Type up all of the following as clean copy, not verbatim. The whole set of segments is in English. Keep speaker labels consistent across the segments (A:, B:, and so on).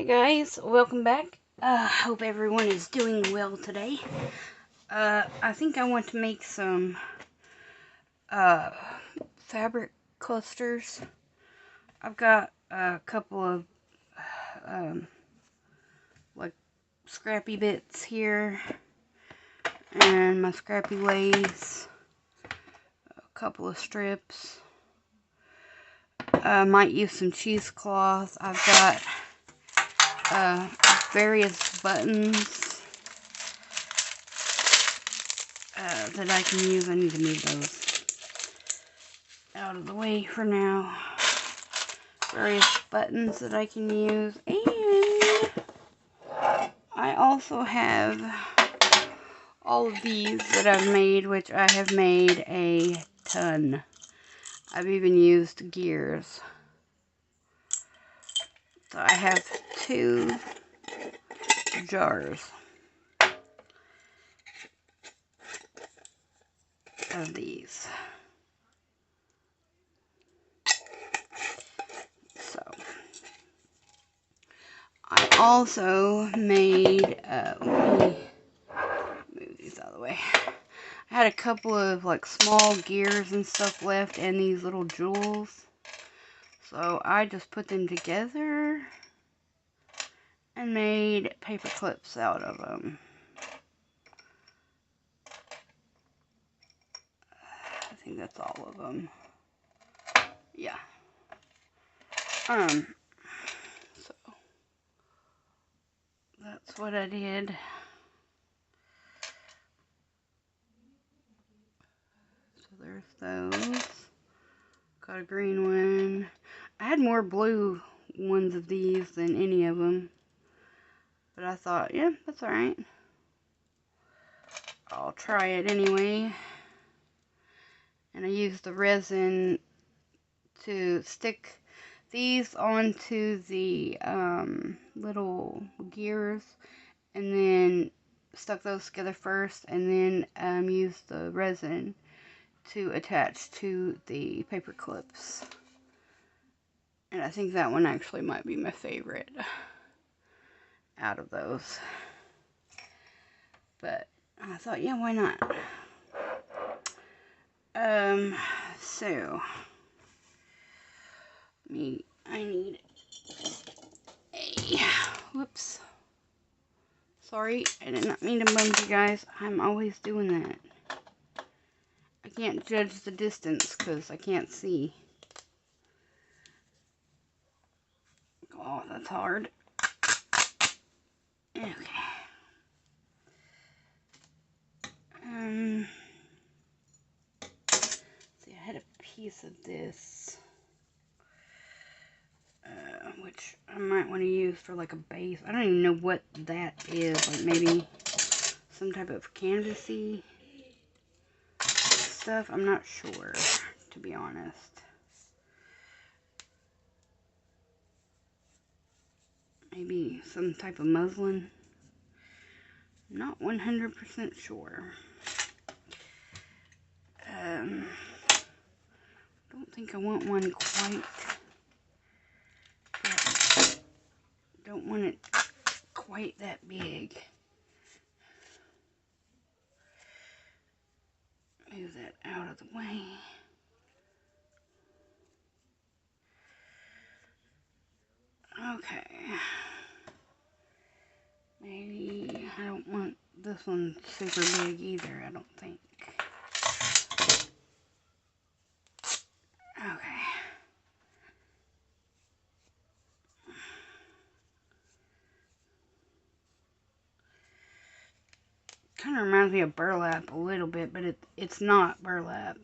A: guys, welcome back. Hope everyone is doing well today. I think I want to make some fabric clusters. I've got a couple of like scrappy bits here, and my scrappy lace, a couple of strips. Might use some cheesecloth. I've got various buttons that I can use. I need to move those out of the way for now. Various buttons that I can use, and I also have all of these that I've made, which I have made a ton. I've even used gears. So I have 2 jars of these. So I also made, let me move these out of the way. I had a couple of like small gears and stuff left, and these little jewels. So I just put them together and made paper clips out of them. I think that's all of them. Yeah. So that's what I did. So there's those. Got a green one. I had more blue ones of these than any of them, but I thought, yeah, that's alright. I'll try it anyway. And I used the resin to stick these onto the little gears, and then stuck those together first, and then used the resin to attach to the paper clips. And I think that one actually might be my favorite out of those. But I thought, yeah, why not? So I need a, whoops. Sorry, I did not mean to bump you guys. I'm always doing that. I can't judge the distance because I can't see. Oh, that's hard. Okay. See, I had a piece of this, which I might want to use for like a base. I don't even know what that is. Like maybe some type of canvasy stuff. I'm not sure, to be honest. Maybe some type of muslin. Not 100% sure. Don't think I want one quite. Don't want it quite that big. Move that out of the way. Okay. Maybe I don't want this one super big either, I don't think. Okay. Kind of reminds me of burlap a little bit, but it's not burlap.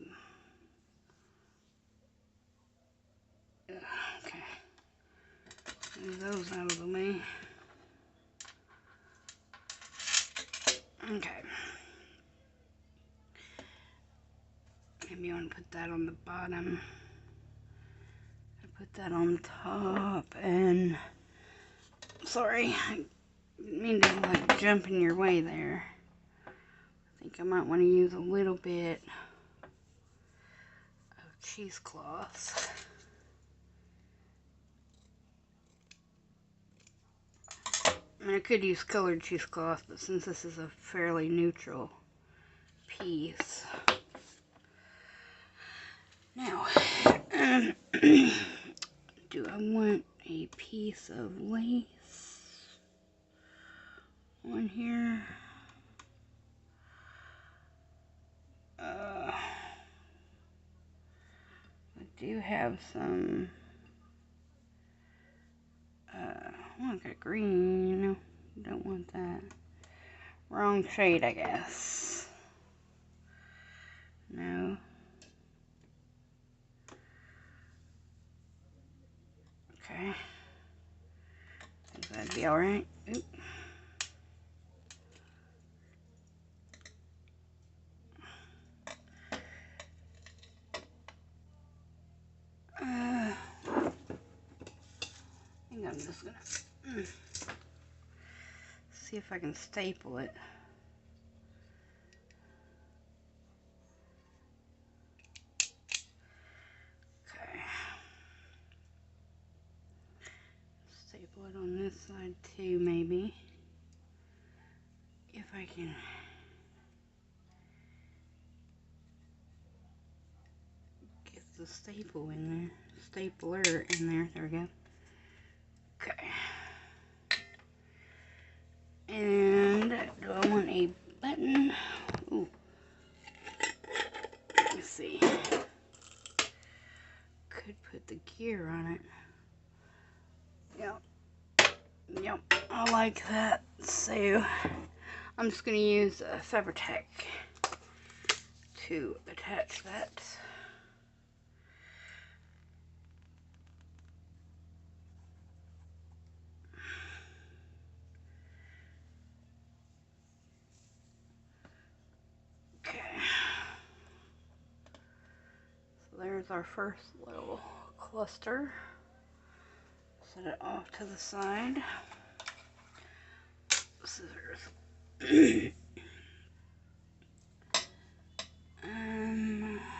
A: Okay. Move those out of the way. Okay. Maybe I want to put that on the bottom. I put that on top, and sorry, I didn't mean to like jump in your way there. I think I might want to use a little bit of cheesecloth. I mean, I could use colored cheesecloth, but since this is a fairly neutral piece. Now, do I want a piece of lace on here? I do have some, I got green. Don't want that. Wrong shade, I guess. No. Okay. Think that'd be alright. Oop. I think I'm just gonna see if I can staple it. Okay. Staple it on this side too, maybe. If I can get the staple in there. Stapler in there. There we go. Okay. And do I want a button? Ooh. Let's see. Could put the gear on it. Yep, I like that. So I'm just going to use a Fabri-Tac to attach that. Okay. So there's our first little cluster. Set it off to the side. Scissors.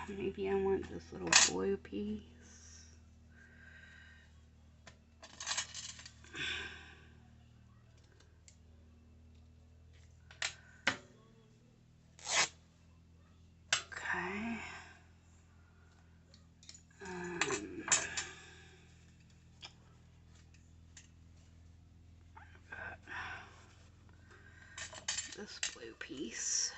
A: Maybe I want this little blue piece. Okay. This blue piece.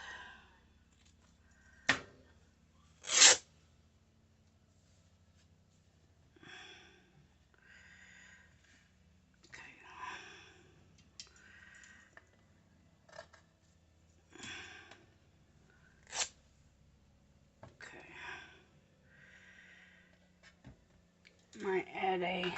A: Might add a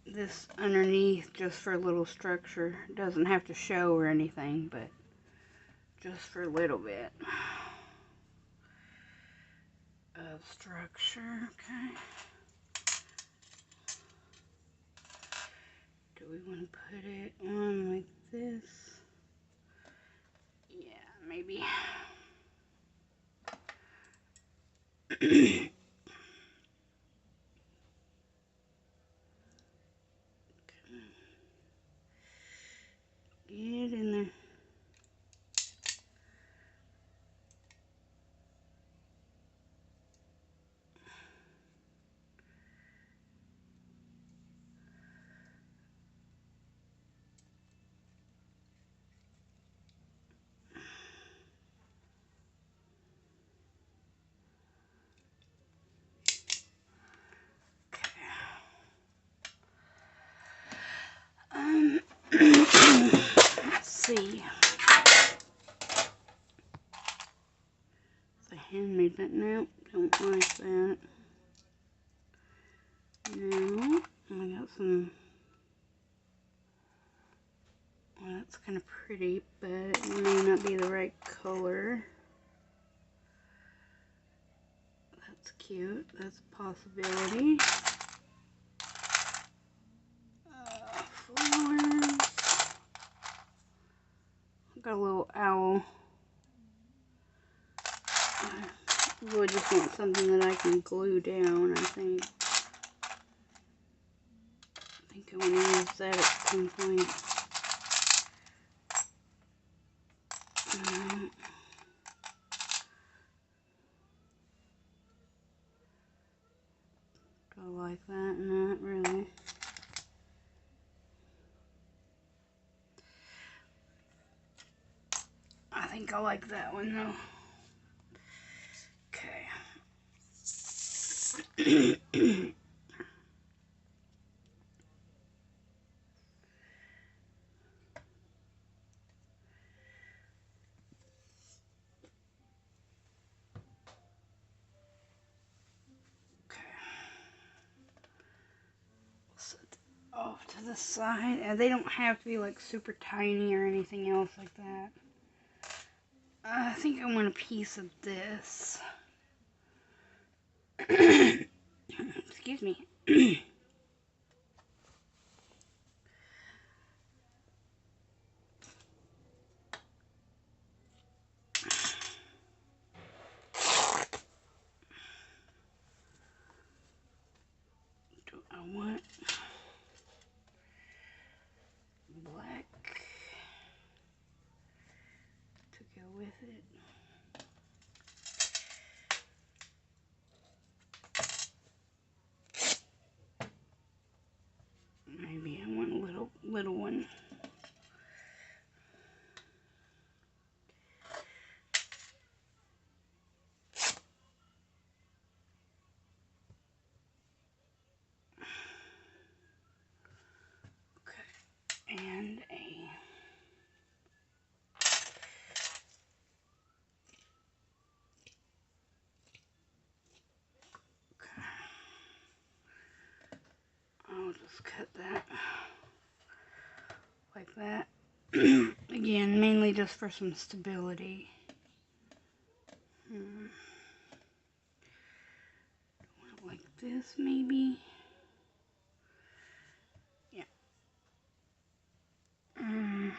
A: this underneath just for a little structure. It doesn't have to show or anything, but just for a little bit of structure. Okay. Do we want to put it on like this? Yeah, maybe. Get in there. Let's see. It's a handmade button. No, don't like that. No, I got some. Well, that's kind of pretty, but it may not be the right color. That's cute. That's a possibility. Flowers. Got a little owl. really just want something that I can glue down, I think. I think I want to use that at some point. Do I like that? Not really. I think I like that one though. Okay. Off to the side. They don't have to be like super tiny or anything else like that. I think I want a piece of this. Excuse me. Do I want black to go with it? Maybe I want a little one. Okay. And a I'll just cut that like that. Again, mainly just for some stability. Like this, maybe. Yeah. I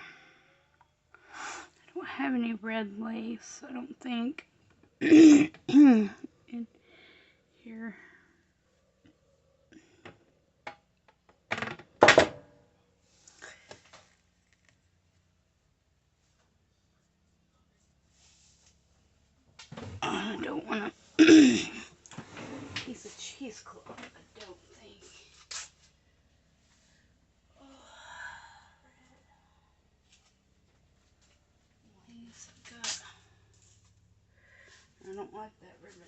A: don't have any red lace, I don't think. In here. I don't want a piece of cheesecloth, I don't think. I don't like that ribbon.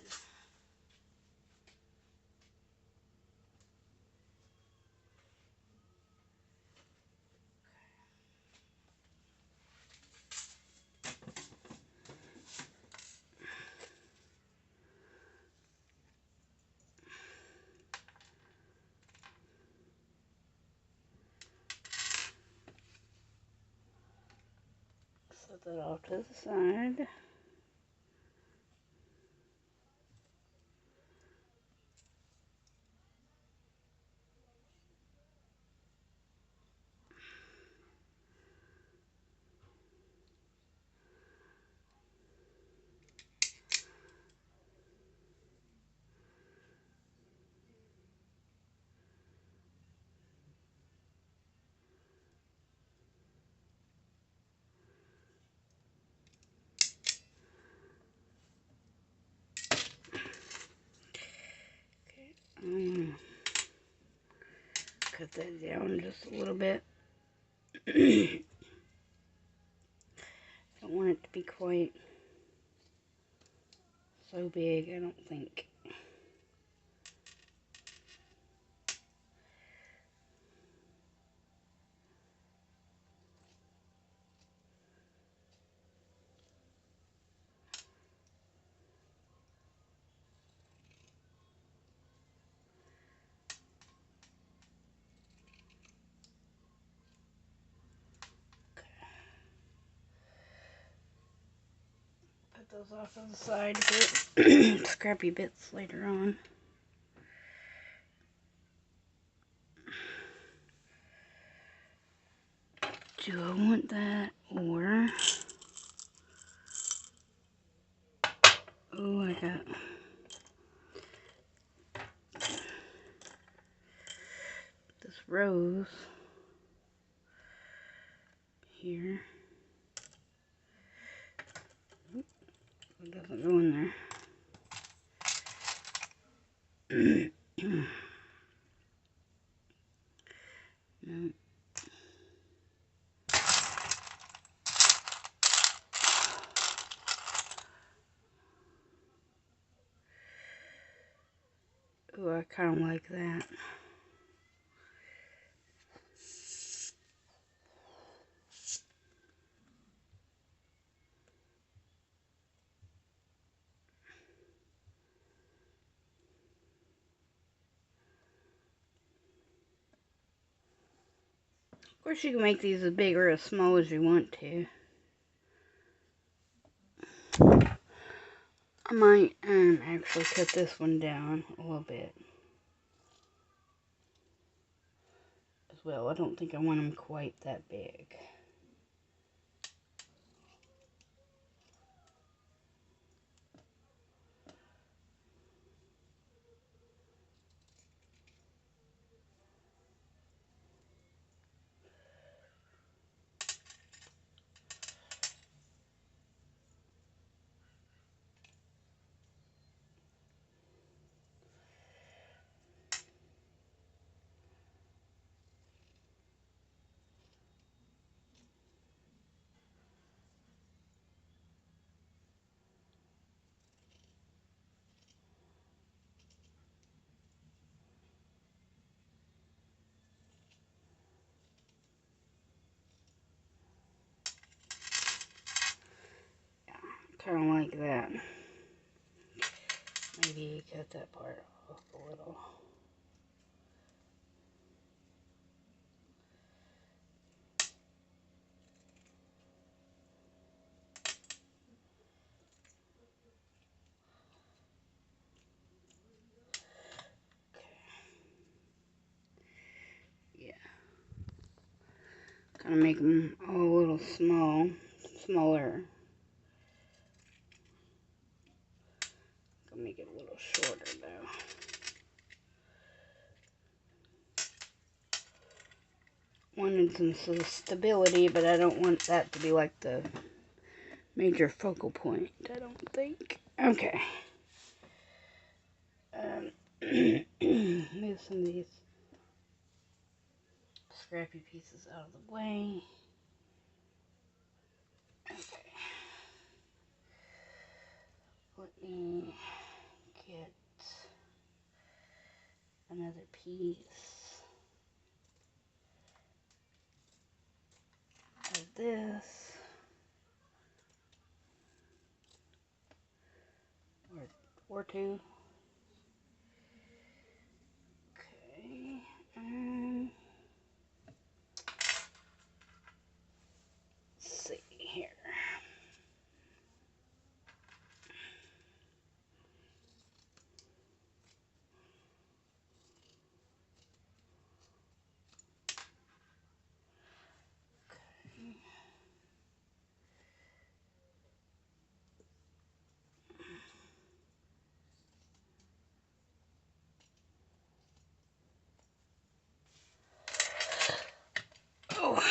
A: Set that off to the side. Cut that down just a little bit. Don't want it to be quite so big, I don't think. Put those off to the side for scrappy bits later on. Do I want that or Oh, I got this rose here. It doesn't go in there. No. Oh, I kind of like that. Of course, you can make these as big or as small as you want to. I might actually cut this one down a little bit as well. I don't think I want them quite that big. Kind of like that. Maybe cut that part off a little. Yeah. Kind of make them all a little smaller. Gonna make it a little shorter though. Wanted some stability, but I don't want that to be like the major focal point, I don't think. Okay. Move some of these scrappy pieces out of the way. Okay. Let me get another piece of this. Or two. Okay. Let's see here. Oh.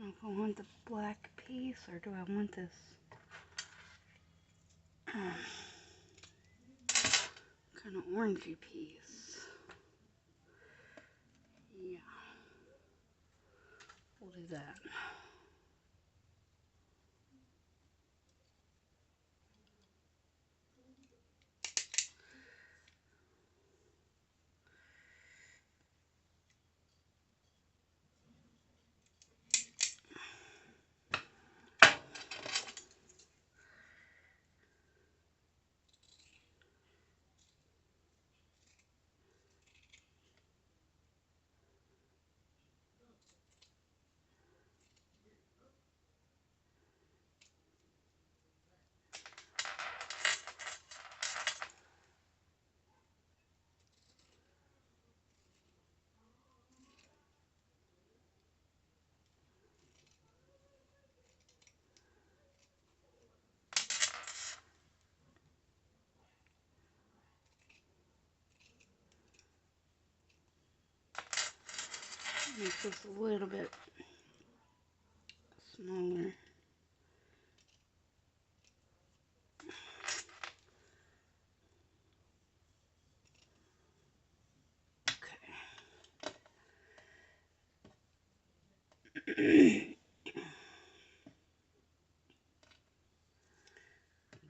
A: Do I want the black piece or do I want this kind of orangey piece? Yeah, we'll do that. Make this a little bit smaller. Okay.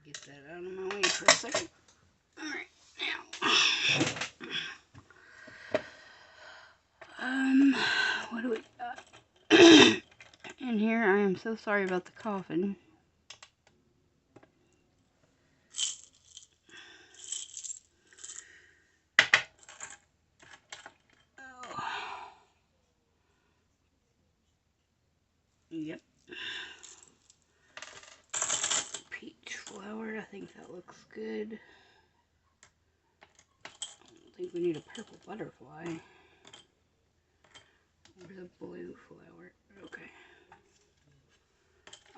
A: Get that out of my way for a second. Alright, now. What do we got? In here, I am so sorry about the coughing. Oh. Yep. Peach flower, I think that looks good. I don't think we need a purple butterfly. Or the blue flower. Okay.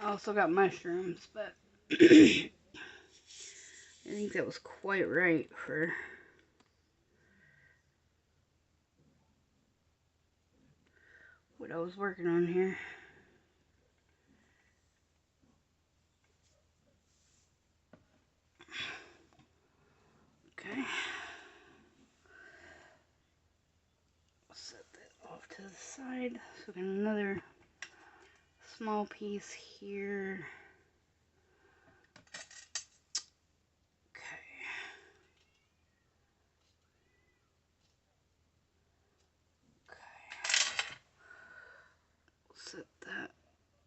A: I also got mushrooms, but I think that was quite right for what I was working on here. Okay. Set that off to the side. So we got another small piece here. Okay. We'll set that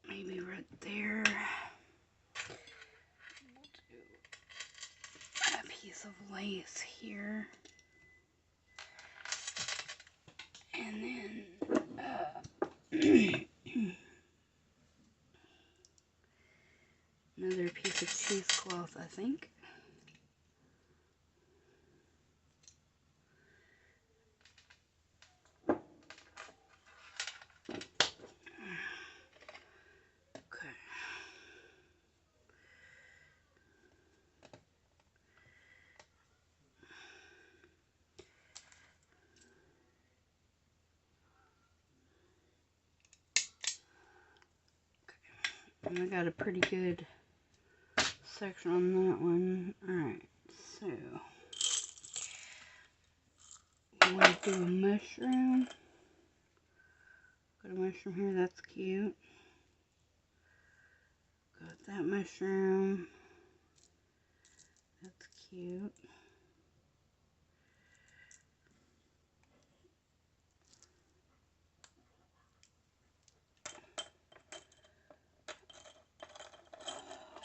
A: maybe right there. We'll do a piece of lace here. And then another piece of cheesecloth, I think. Okay. And I got a pretty good section on that one. Alright, so we want to do a mushroom. Got a mushroom here, that's cute. Got that mushroom. That's cute.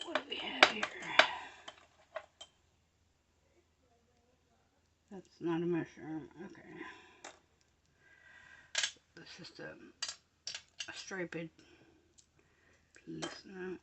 A: What do we have here? That's not a mushroom. Okay. That's just a striped piece. No.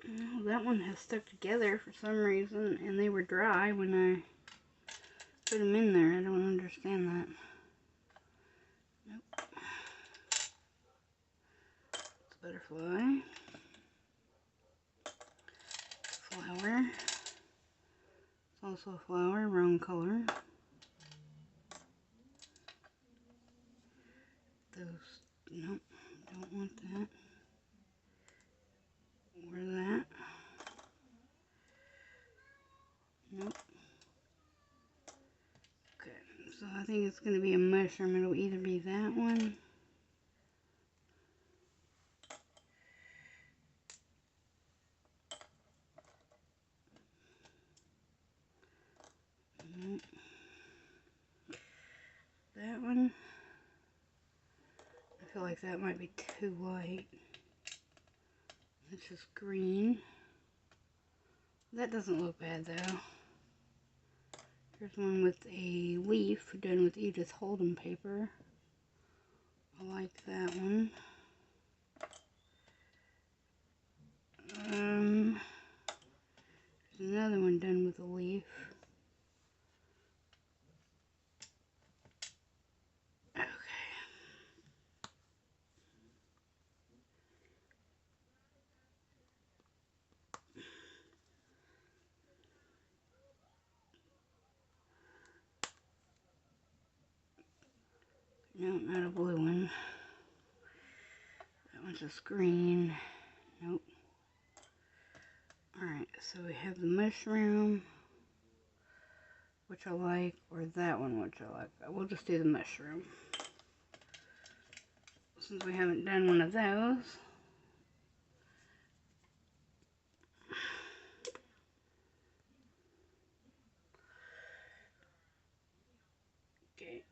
A: Oh, that one has stuck together for some reason, and they were dry when I put them in there. I don't understand that. Nope. It's a butterfly. Flower. It's also a flower, wrong color. Those, nope, don't want that. Or that. Nope. Okay, so I think it's going to be a mushroom. It'll either be that one. Nope. That one. I feel like that might be too light. It's just green. That doesn't look bad though. Here's one with a leaf done with Edith Holden paper. I like that one. There's another one done with a leaf. Okay. No, not a blue one. That one's just green. Nope. Alright, so we have the mushroom, which I like, or that one, which I like. We'll just do the mushroom, since we haven't done one of those. Okay.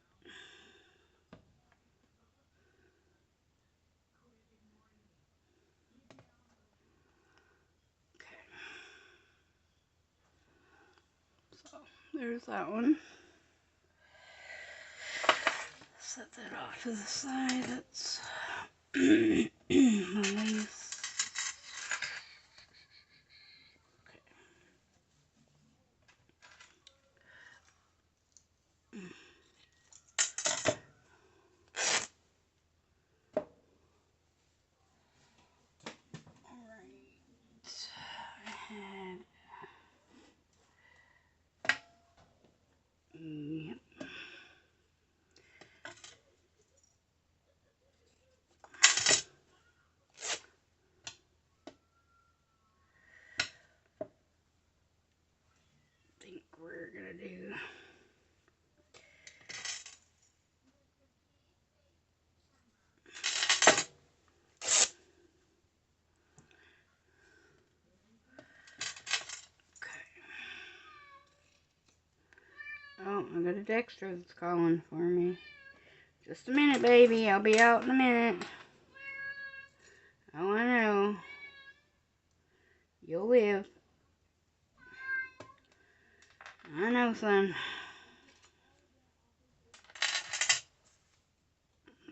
A: So, there's that one. Set that off to the side. That's the lace. Yep. I think we're gonna do oh, I got a Dexter that's calling for me. Just a minute, baby. I'll be out in a minute. Oh, I know. You'll live. I know, son.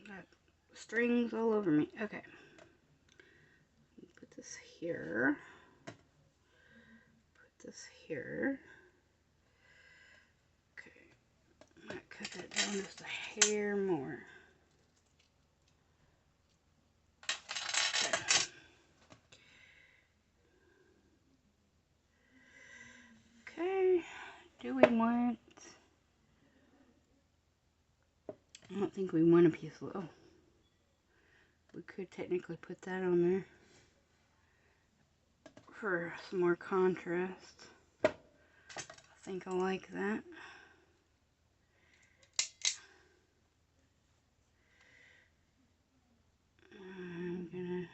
A: Got strings all over me. Okay. Put this here. Put this here. Okay. I might cut that down just a hair more. Okay. Do we want... I don't think we want a piece of... Oh. We could technically put that on there for some more contrast. I think I like that. I'm gonna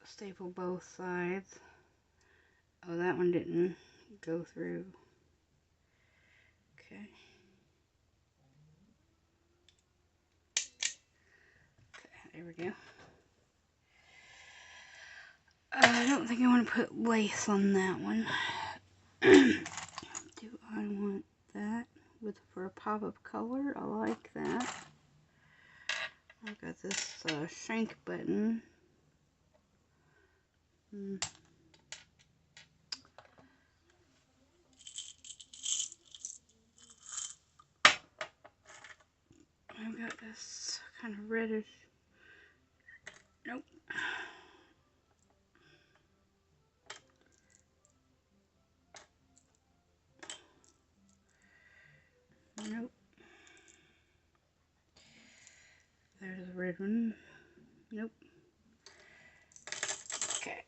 A: staple both sides. Oh, that one didn't go through. Okay. Okay, there we go. I don't think I want to put lace on that one. Do I want that with for a pop of color? I like that. I've got this shank button. I've got this kind of reddish. Nope. Nope. There's a red one. Nope. Okay.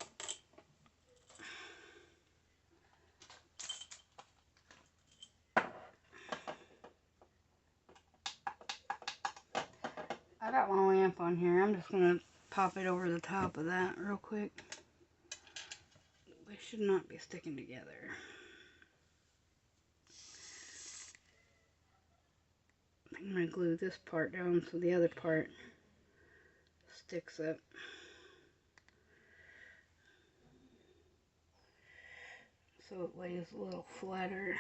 A: I got my lamp on here. I'm just going to pop it over the top of that real quick. They should not be sticking together. I'm going to glue this part down so the other part sticks up. So it lays a little flatter.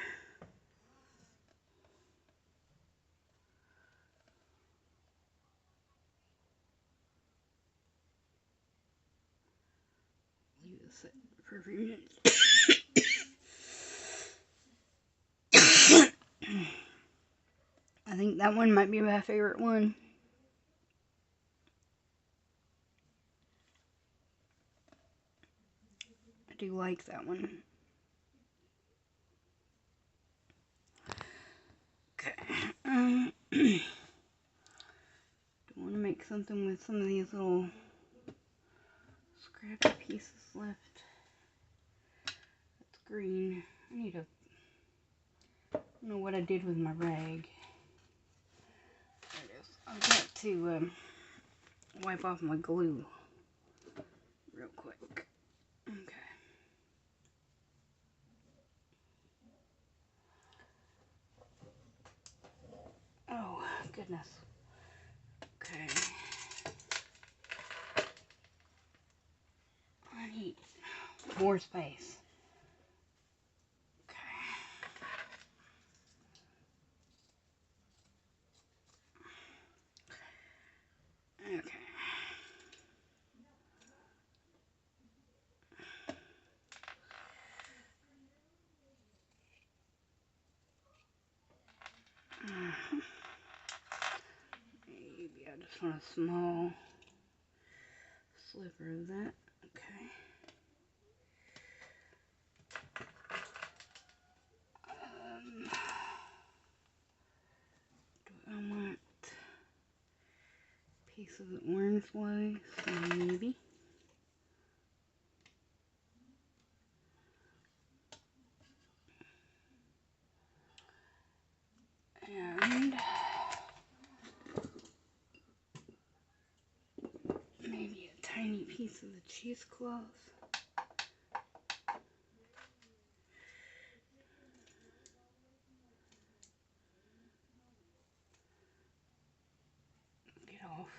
A: Leave this for a few minutes. I think that one might be my favorite one. I do like that one. Okay. want to make something with some of these little scrappy pieces left. That's green. I don't know what I did with my rag. There it is. I've got to wipe off my glue real quick. Okay. Oh, goodness. Okay. I need more space. Okay. Okay. Maybe I just want a small sliver of that. Okay. Do I want a piece of the orange lace? Maybe. And maybe a tiny piece of the cheesecloth. Get off.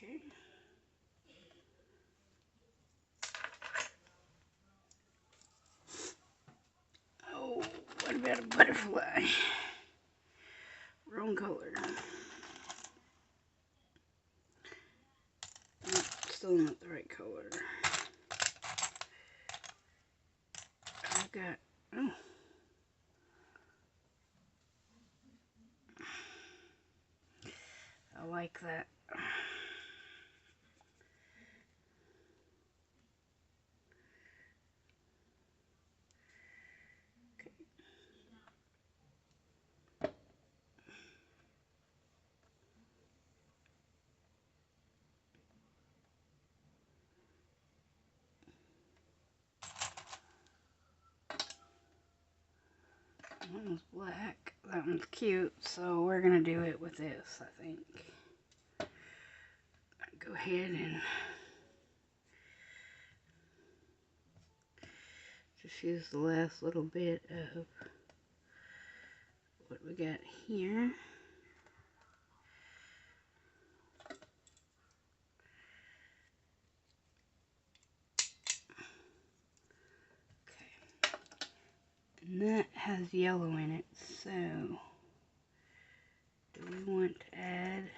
A: Okay. Oh, what about a butterfly? Wrong color. Nope, still not the right color. I've got, oh. I like that. That one's black. That one's cute, so we're gonna do it with this, I think. Go ahead and just use the last little bit of what we got here. Okay. And that has yellow in it, so do we want to add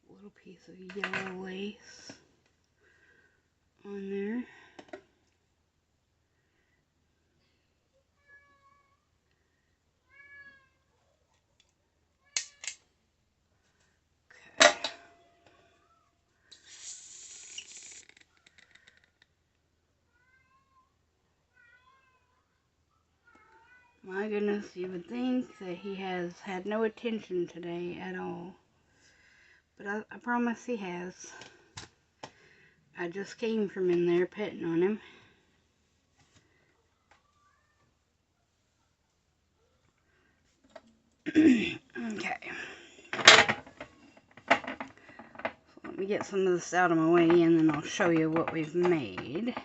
A: a little piece of yellow lace on there? My goodness, you would think that he has had no attention today at all. But I promise he has. I just came from in there petting on him. Okay. So let me get some of this out of my way and then I'll show you what we've made.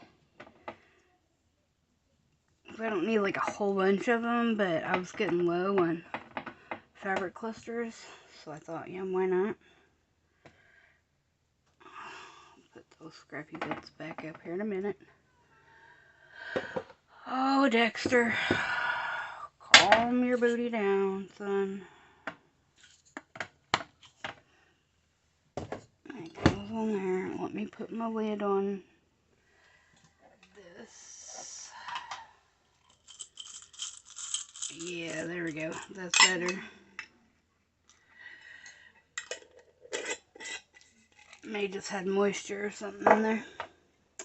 A: I don't need like a whole bunch of them, but I was getting low on fabric clusters, so I thought, yeah, why not? Put those scrappy bits back up here in a minute. Oh, Dexter, calm your booty down, son. That goes on there. Let me put my lid on this. Yeah, there we go. That's better. May just had moisture or something in there.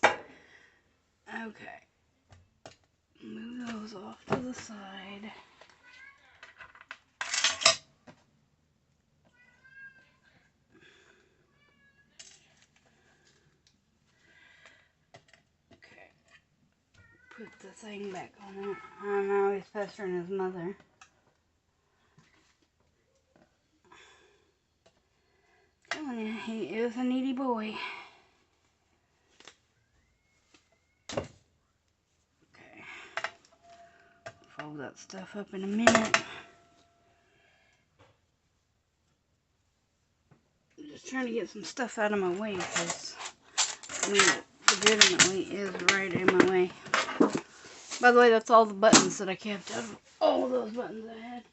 A: Okay. Move those off to the side. Okay. Put the thing back on it. I'm always pestering his mother. Telling you, he is a needy boy. Okay. Fold that stuff up in a minute. I'm just trying to get some stuff out of my way because I mean, it legitimately is right in my way. By the way, that's all the buttons that I kept out of all those buttons I had,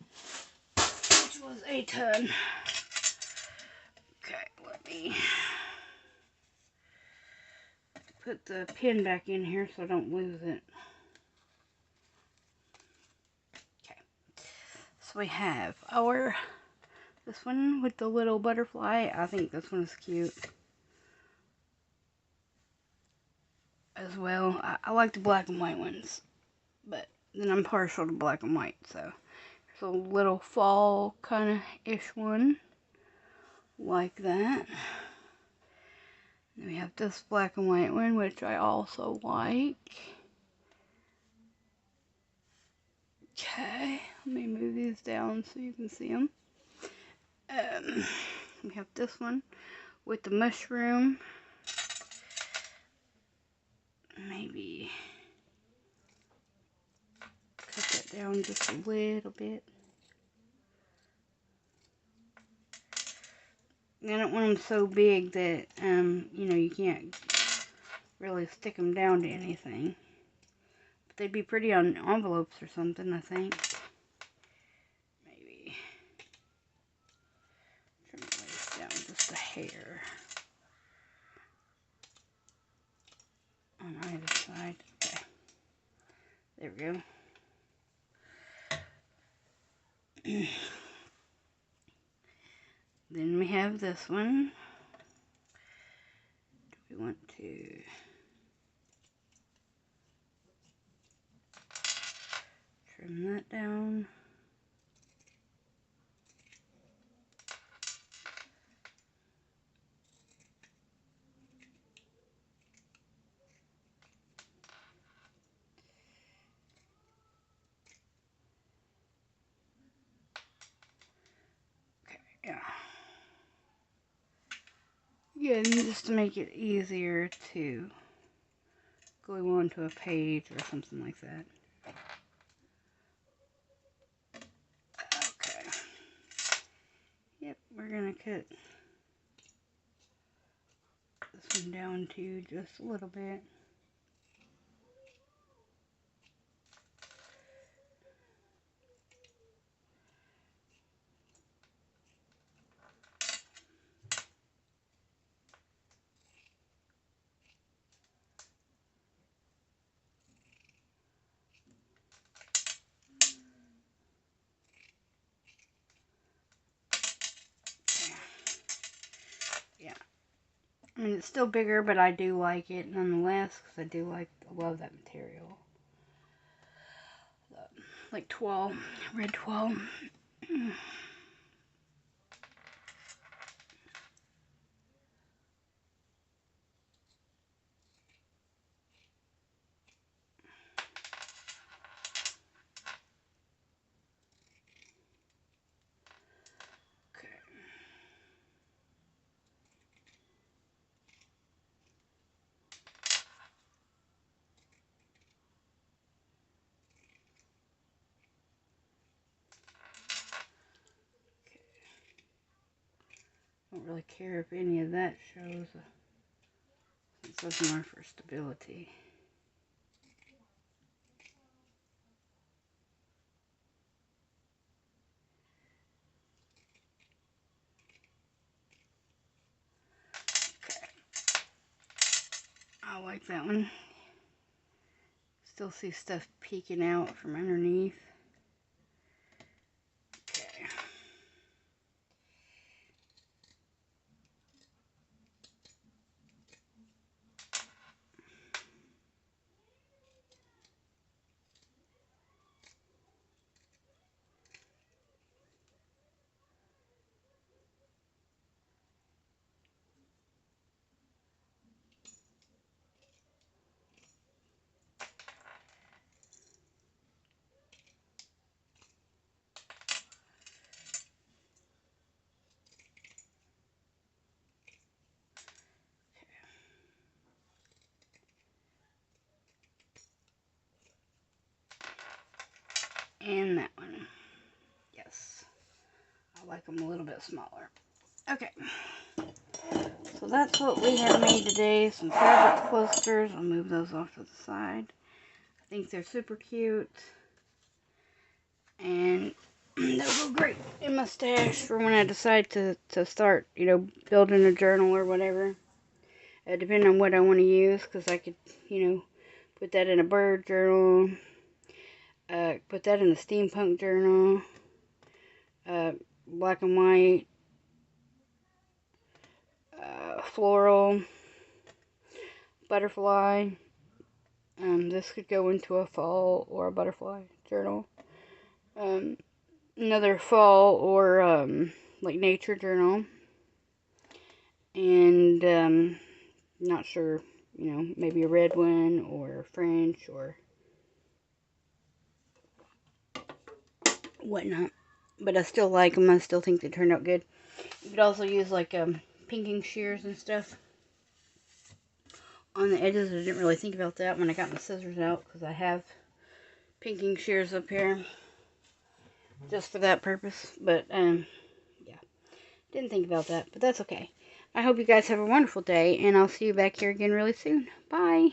A: which was a ton. Okay, let me put the pin back in here so I don't lose it. Okay, so we have this one with the little butterfly. I think this one is cute as well. I like the black and white ones, but then I'm partial to black and white, so there's a little fall kind of ish one like that. Then we have this black and white one, which I also like. Okay, let me move these down so you can see them. We have this one with the mushroom. Maybe cut that down just a little bit. I don't want them so big that, you know, you can't really stick them down to anything. But they'd be pretty on envelopes or something, I think. Maybe trim this down just a hair on either side. Okay, there we go. Then we have this one. Do we want to trim that down? Okay, yeah. Again, just to make it easier to glue onto a page or something like that. Okay. Yep, we're gonna cut this one down to just a little bit. Yeah. I mean, it's still bigger, but I do like it nonetheless, because I love that material. So, like twirl, red twirl. Don't really care if any of that shows, since those are for stability. Okay. I like that one. Still see stuff peeking out from underneath. Okay. And that one. Yes. I like them a little bit smaller. Okay. So that's what we have made today. Some fabric clusters. I'll move those off to the side. I think they're super cute. And they'll go great in my stash for when I decide to start, building a journal or whatever. Depending on what I want to use, because I could, put that in a bird journal, put that in a steampunk journal, black and white, floral, butterfly. This could go into a fall or a butterfly journal. Another fall or like nature journal. And not sure, maybe a red one or French or whatnot. But I still like them. I still think they turned out good. You could also use like pinking shears and stuff on the edges. I didn't really think about that when I got my scissors out, because I have pinking shears up here just for that purpose. But yeah, didn't think about that, but that's okay. I hope you guys have a wonderful day, and I'll see you back here again really soon. Bye.